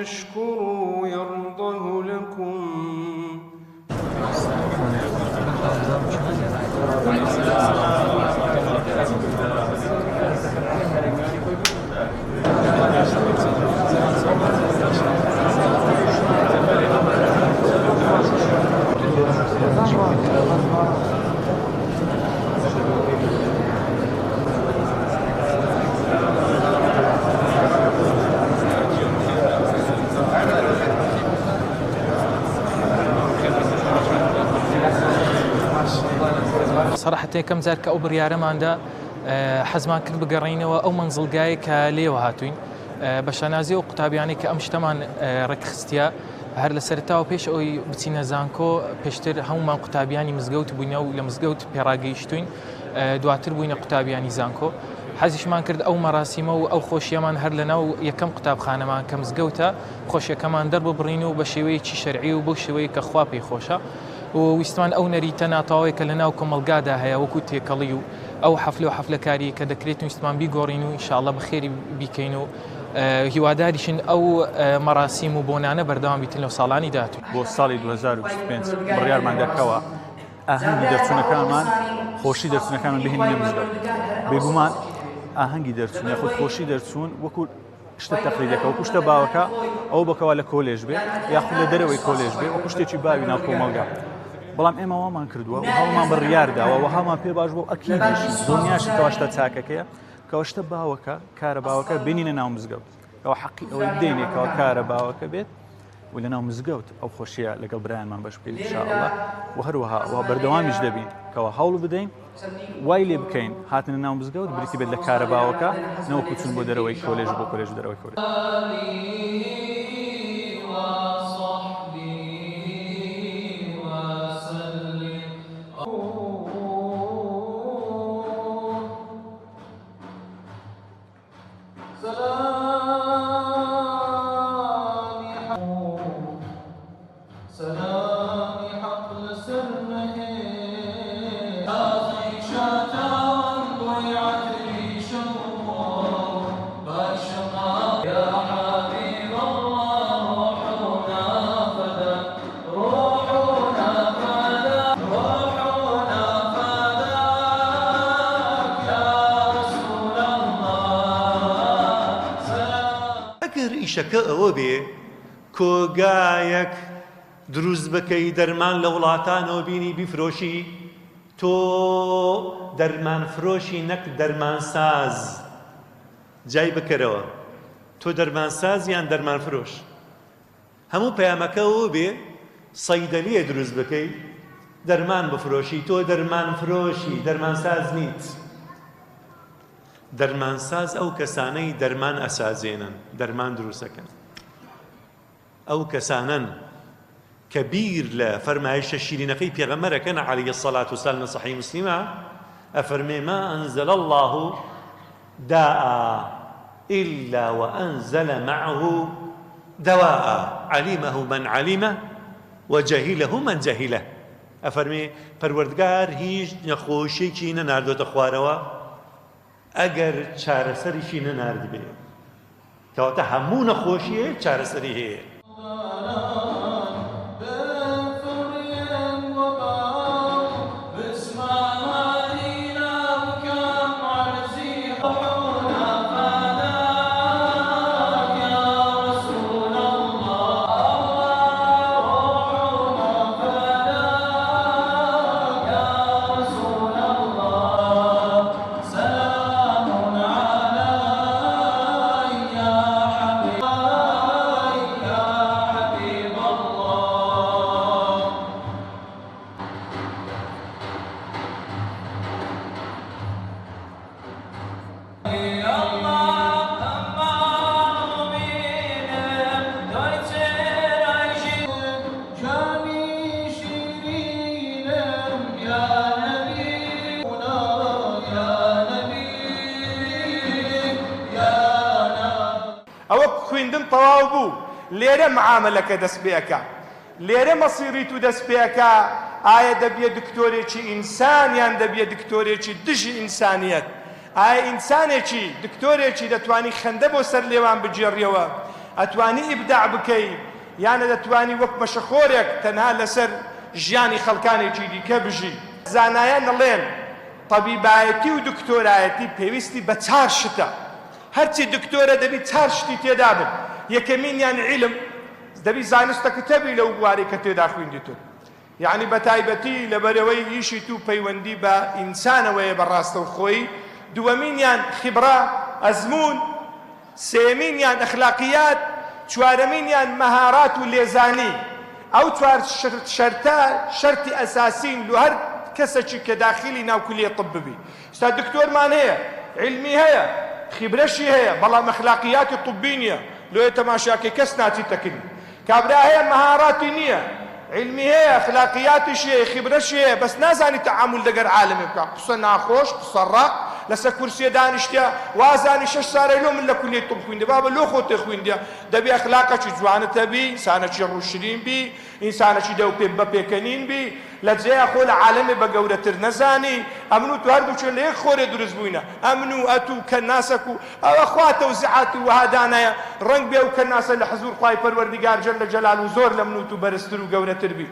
تشكروا يرضه لكم. صراحة كم زار كأو بريارمان دا حزمان كرد بقرينه أو منزل جاي كليو هاتوين بشانازي وقتابياني كأمشتمان ركستيا هر لسرتاو بيش أو بتسينا زانكو بيشتر هم قتابياني مزجوت بينو لمزجوت بيراجيشتوين دواتر بينا قتابياني زانكو حزش مان كرد أو مراسمه أو خوشيمان هر لنا ويكم قتاب خانه مان كمزجوتا خوش كمان درب برينو بشوي شي شرعي وبشوي كخوابي خوشة ويستمان أو نريتنا طاويك لنا وكملقادة هيا وكوتي كليو أو حفلة وحفلة كاري كدكريتو يستمان بيقورينو إن شاء الله بخير بيكينو هیواداریشن ئەو مەراسیم و بۆنانە بەردەوام بیتن لەو ساڵانی داهاتوو. بۆ ساڵی 2025 بڕیارمان دەکەوە ئاهەنگی دەرچوونەکانمان خۆشی دەرچوونەکانمان بهێنینە مزگەوت. بێگومان ئاهەنگی دەرچوون یاخود خۆشی دەرچوون وەکو شتە تەقلیدەکە وەکو شتە باوەکە ئەو بکەوە لە کۆلێژ بێ یاخود لە دەرەوەی کۆلێژ بێ وەکو شتێکی باوی ناو کۆمەڵگا. بەڵام ئێمە وامان کردووە و هەڵمان بڕیارداوە و هەڵمان پێ باش بۆ ئەکیدیشی دڵنیاشی کەوا شتە چاکەکەیە کەوا شتە باوەکە کارە باوەکە بینینە ناو مزگەوت. ئەو حەقی ئەوەی بدەینێکەوە کارە باوەکە بێت و لە ناو مزگەوت ئەو خۆشیە لەگەڵ برایانمان بەش بکەین ئینشاءالله و هەروەها وا بەردەوامیش دەبین کەوا هەوڵ بدەین وای لێ بکەین هاتنە ناو مزگەوت بریتی بێت لە کارە باوەکە نەوەکو چوون بۆ دەرەوەی کۆلێژ بۆ کۆلێژ و دەرەوەی کۆلێژ. ئیشەکە ئەوە بێ کۆگایەک دروست بکەی دەرمان لە وڵاتانەوە بینی بیفرۆشی تۆ دەرمان فرۆشی نەک دەرمان ساز جای بکەرەوە تۆ دەرمان ساز یان دەرمان فرۆش هەموو پەیامەکە ئەوە بێ سەیدەلیە دروست بکەی دەرمان بفرۆشی تۆ دەرمان فرۆشی دەرمان ساز نیت. دەرمانساز ئەو کەسانەی دەرمان ئەسازێنن دەرمان دروستەکەن ئەو کەسانن کە بیر لە فەرمایشە شیرینەکەی پێغەمبەرەکەن عەلەیهی السەڵات وەسەلام لە سەحیح موسلیمە ئەفەرمێ ما ئەنزەل الله داء إلا وأنزل معه دواء علمه من علمه وجهله من جهله ئەفەرمێ پەروەردگار هیچ نەخۆشیێکی نەناردۆتە خوارەوە ئەگەر چارەسەریشی نەنارد بێ کەواتە هەموو نەخۆشیە چارەسەری هەیە. ئەوە خوێندن تەواو بوو لێرە معاملەکە دەست پێەکە لێرە مەسیری تو دەست پێەکە ئایا دەبێت دکتۆرێکی ئینسانیان دەبێت دکتۆرێکی دژی ئینسانیەت ئایا ئینسانێکی دکتۆرێکی دەتوانی خەندە بۆ سەر لێوان بجێڕیەوە ئەتوانی ئیبداع بکەی یانە دەتوانی وەک مەشەخۆرێک تەنها لەسەر ژیانی خەڵکانێکی دیکە بژی. زانایان دەڵێن طەبیبایەتی و دکتۆرایەتی پێویستی بە 4 شتە. هەرچی دکتۆرە دەبی 4 شتی تێدا بن. یەکەمینیان عیلم، دەبی زانستەکە تەبی لەو بوارەی کە تێدا خوێندیتون. یعنی بە تایبەتی لەبەرەوەی ئیشی تو پەیوەندی بە ئینسانەوەیە بەڕاستە و خۆی. دووەمینیان خیبرا ئەزمون، سێمینیان ئەخلاقیات، چوارەمینیان مەهارات و لێزانی. ئەو 4 شەرتە شەرتی ئەساسین لە هەر کەسێکی کە داخلی ناو کولێ طب ببی. ستا دکتۆرمان هەیە، علمی هەیە، خیبرەشی هەیە، بەڵام ئەخلاقیاتی طبی نییە، لۆیە تەماشاکەی کەس ناچی تەکردی. کابرا هەیە مەهاراتی نییە، علمی هەیە، ئەخلاقیاتیشی هەیە، خیبرەشی هەیە، بەس نازانی تەعامل لەگەر عالەمێ بکات. قسە ناخۆش، قسە ڕاق، لەسەر کورسیە دانیشتە، وازانی 6 ساڵەی لۆ من لە کولێی طب خوێندە، بابە لۆ خۆتێ خوێندە. دەبێ ئەخلاقەکی جوانت هەبی، ئینسانێکی ڕووشرین بی، ئینسانێکی دەو پێ بەپێکەنین بی، لە جێیە خۆ لە عالەمێ بە گەورەتر نەزانی. ئەمن و تو هەردووچێ لە یەک خۆرێ دروست بووینە، ئەمن و ئەت و کەناسەک و ئەوە خوا تەوزیعاتی وەها دانایە ڕەنگ بێ و کەناسە لە حەزور خوای پەروەردیگار جەل لە جەلال و زۆر لە من و تو بەرزتر و گەورەتر بی.